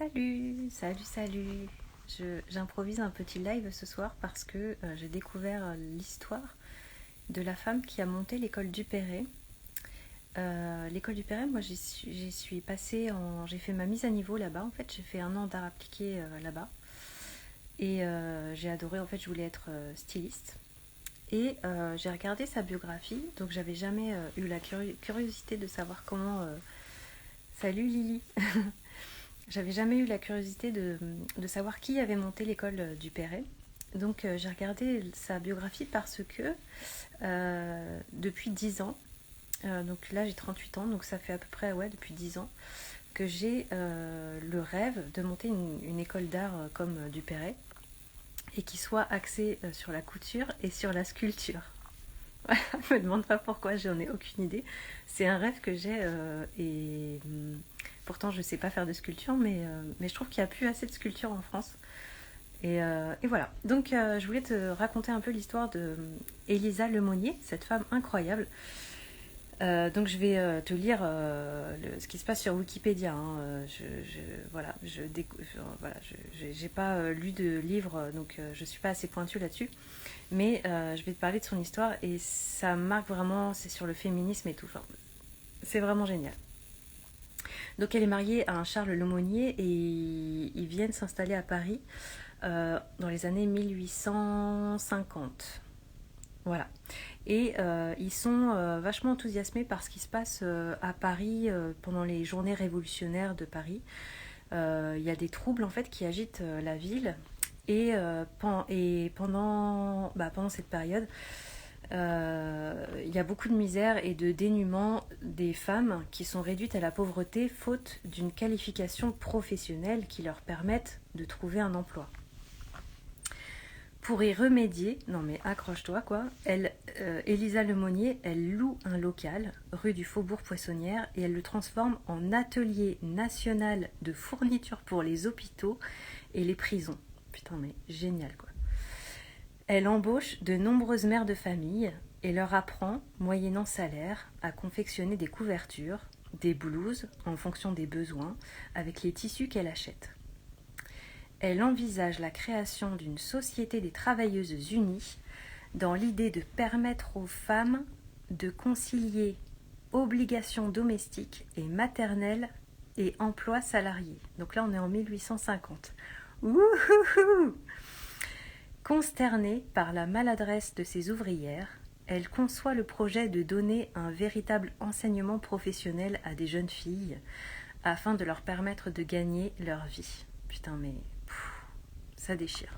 Salut, salut, salut. J'improvise un petit live ce soir parce que j'ai découvert l'histoire de la femme qui a monté l'école du Perret. L'école du Perret, moi j'y suis passée j'ai fait ma mise à niveau là-bas. En fait, j'ai fait un an d'art appliqué là-bas et j'ai adoré. En fait, je voulais être styliste et j'ai regardé sa biographie. Donc, j'avais jamais eu la curiosité de savoir comment. Salut Lily. J'avais jamais eu la curiosité de savoir qui avait monté l'école du Perret. Donc j'ai regardé sa biographie parce que depuis 10 ans, donc là j'ai 38 ans, donc ça fait à peu près depuis 10 ans que j'ai le rêve de monter une école d'art comme du Perret et qui soit axée sur la couture et sur la sculpture. Je me demande pas pourquoi, j'en ai aucune idée. C'est un rêve que j'ai et pourtant je sais pas faire de sculpture, mais je trouve qu'il n'y a plus assez de sculpture en France. Et voilà. Donc je voulais te raconter un peu l'histoire de Élisa Lemonnier, cette femme incroyable. Donc je vais te lire ce qui se passe sur Wikipédia. Hein. Voilà, j'ai pas lu de livre, donc je suis pas assez pointue là-dessus. Mais je vais te parler de son histoire et ça marque vraiment, c'est sur le féminisme et tout. Enfin, c'est vraiment génial. Donc elle est mariée à un Charles Lemonnier et ils viennent s'installer à Paris dans les années 1850. Voilà. Et ils sont vachement enthousiasmés par ce qui se passe à Paris pendant les journées révolutionnaires de Paris. Il y a des troubles en fait qui agitent la ville et pendant cette période, il y a beaucoup de misère et de dénuement des femmes qui sont réduites à la pauvreté faute d'une qualification professionnelle qui leur permette de trouver un emploi. Pour y remédier, non mais accroche-toi quoi, Élisa Lemonnier, elle loue un local rue du Faubourg Poissonnière et elle le transforme en atelier national de fourniture pour les hôpitaux et les prisons. Putain mais génial quoi. Elle embauche de nombreuses mères de famille et leur apprend, moyennant salaire, à confectionner des couvertures, des blouses en fonction des besoins avec les tissus qu'elle achète. Elle envisage la création d'une société des travailleuses unies dans l'idée de permettre aux femmes de concilier obligations domestiques et maternelles et emploi salarié. Donc là, on est en 1850. Wouhouhou! Consternée par la maladresse de ses ouvrières, elle conçoit le projet de donner un véritable enseignement professionnel à des jeunes filles afin de leur permettre de gagner leur vie. Putain, mais ça déchire.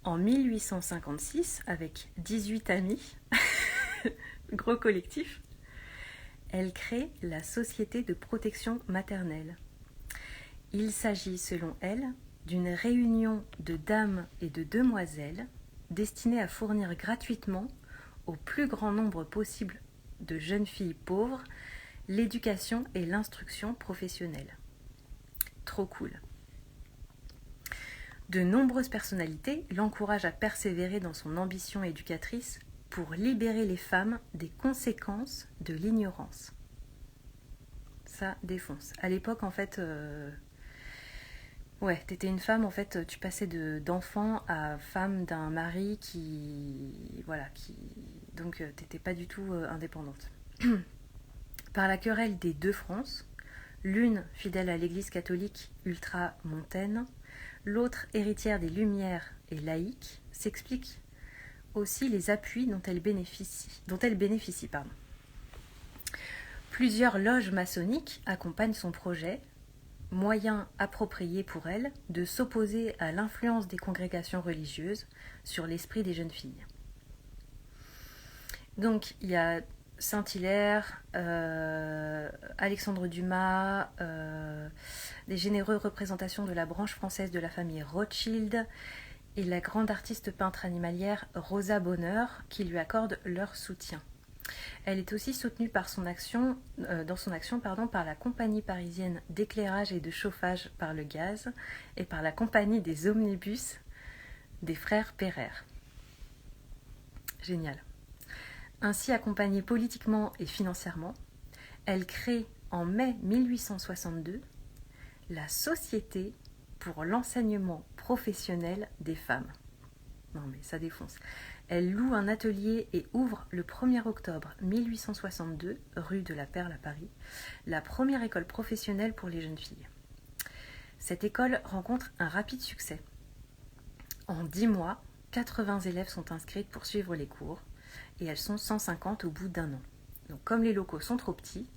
En 1856, avec 18 amis, gros collectif, elle crée la Société de protection maternelle. Il s'agit, selon elle, d'une réunion de dames et de demoiselles destinée à fournir gratuitement au plus grand nombre possible de jeunes filles pauvres l'éducation et l'instruction professionnelle. Trop cool. De nombreuses personnalités l'encouragent à persévérer dans son ambition éducatrice pour libérer les femmes des conséquences de l'ignorance. Ça défonce. À l'époque, en fait, t'étais une femme, en fait, tu passais d'enfant à femme d'un mari donc t'étais pas du tout indépendante. Par la querelle des deux France, l'une fidèle à l'église catholique ultramontaine, l'autre héritière des Lumières et laïque, s'explique aussi les appuis dont elle bénéficie. Plusieurs loges maçonniques accompagnent son projet, moyen approprié pour elle de s'opposer à l'influence des congrégations religieuses sur l'esprit des jeunes filles. Donc il y a Saint-Hilaire, Alexandre Dumas, des généreuses représentations de la branche française de la famille Rothschild et la grande artiste peintre animalière Rosa Bonheur qui lui accordent leur soutien. Elle est aussi soutenue par dans son action par la compagnie parisienne d'éclairage et de chauffage par le gaz et par la compagnie des omnibus des frères Pereire. Génial. Ainsi accompagnée politiquement et financièrement, elle crée en mai 1862 la Société pour l'enseignement professionnel des femmes. Non mais ça défonce. Elle loue un atelier et ouvre le 1er octobre 1862, rue de la Perle à Paris, la première école professionnelle pour les jeunes filles. Cette école rencontre un rapide succès. En 10 mois, 80 élèves sont inscrites pour suivre les cours et elles sont 150 au bout d'un an. Donc comme les locaux sont trop petits,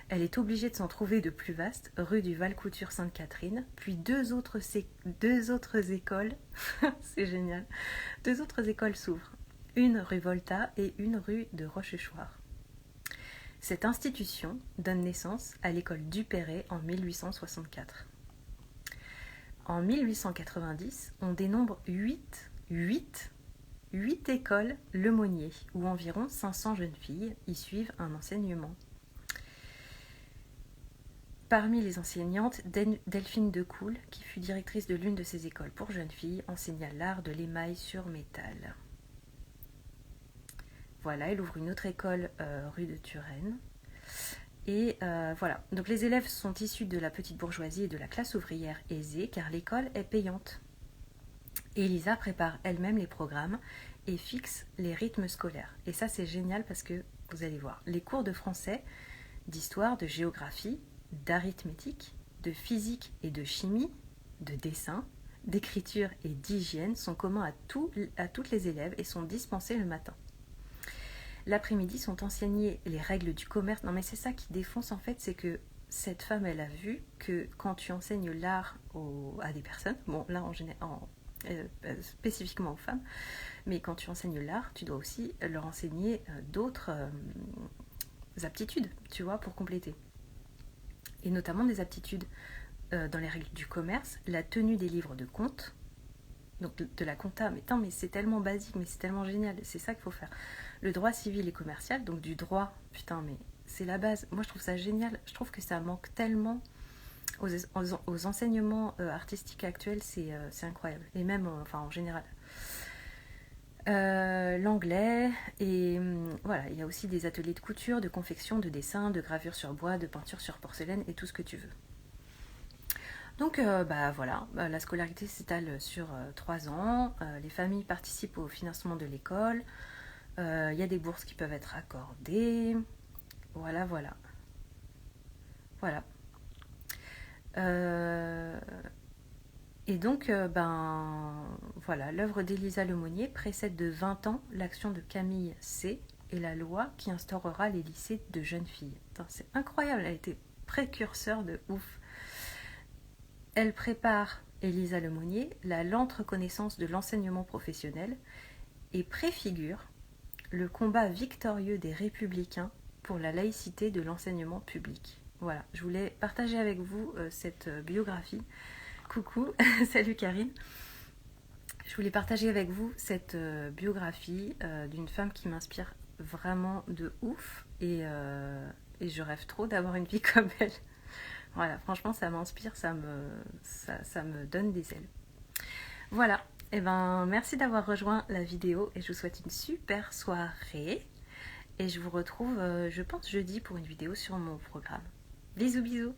elle est obligée de s'en trouver de plus vastes, rue du Val-Couture Sainte-Catherine, puis deux autres écoles, c'est génial, deux autres écoles s'ouvrent, une rue Volta et une rue de Rochechouart. Cette institution donne naissance à l'école Duperré en 1864. En 1890, on dénombre 8 écoles Lemonnier, où environ 500 jeunes filles y suivent un enseignement. Parmi les enseignantes, Delphine Decool, qui fut directrice de l'une de ces écoles pour jeunes filles, enseigna l'art de l'émail sur métal. Voilà, elle ouvre une autre école rue de Turenne. Et voilà, donc les élèves sont issus de la petite bourgeoisie et de la classe ouvrière aisée, car l'école est payante. Elisa prépare elle-même les programmes et fixe les rythmes scolaires. Et ça, c'est génial parce que, vous allez voir, les cours de français, d'histoire, de géographie, d'arithmétique, de physique et de chimie, de dessin, d'écriture et d'hygiène sont communs à toutes les élèves et sont dispensés le matin. L'après-midi sont enseignées les règles du commerce. Non mais c'est ça qui défonce en fait, c'est que cette femme, elle a vu que quand tu enseignes l'art à des personnes, bon là spécifiquement aux femmes, mais quand tu enseignes l'art, tu dois aussi leur enseigner d'autres aptitudes, tu vois, pour compléter. Et notamment des aptitudes dans les règles du commerce, la tenue des livres de compte, donc de la compta, mais c'est tellement basique, mais c'est tellement génial, c'est ça qu'il faut faire. Le droit civil et commercial, donc du droit, putain, mais c'est la base. Moi, je trouve ça génial, je trouve que ça manque tellement aux enseignements artistiques actuels, c'est incroyable, et même en général. L'anglais, et voilà, il y a aussi des ateliers de couture, de confection, de dessin, de gravure sur bois, de peinture sur porcelaine et tout ce que tu veux. Donc voilà, la scolarité s'étale sur 3 ans, les familles participent au financement de l'école, il y a des bourses qui peuvent être accordées, voilà. Et donc, voilà, l'œuvre d'Elisa Lemonnier précède de 20 ans l'action de Camille C. et la loi qui instaurera les lycées de jeunes filles. Attends, c'est incroyable, elle a été précurseur de ouf. Elle prépare, Elisa Lemonnier, la lente reconnaissance de l'enseignement professionnel et préfigure le combat victorieux des républicains pour la laïcité de l'enseignement public. Voilà, je voulais partager avec vous cette biographie. Coucou, salut Karine. Je voulais partager avec vous cette biographie d'une femme qui m'inspire vraiment de ouf et je rêve trop d'avoir une vie comme elle. Voilà, franchement ça m'inspire, ça me donne des ailes. Voilà, et merci d'avoir rejoint la vidéo et je vous souhaite une super soirée. Et je vous retrouve, je pense, jeudi pour une vidéo sur mon programme. Bisous bisous.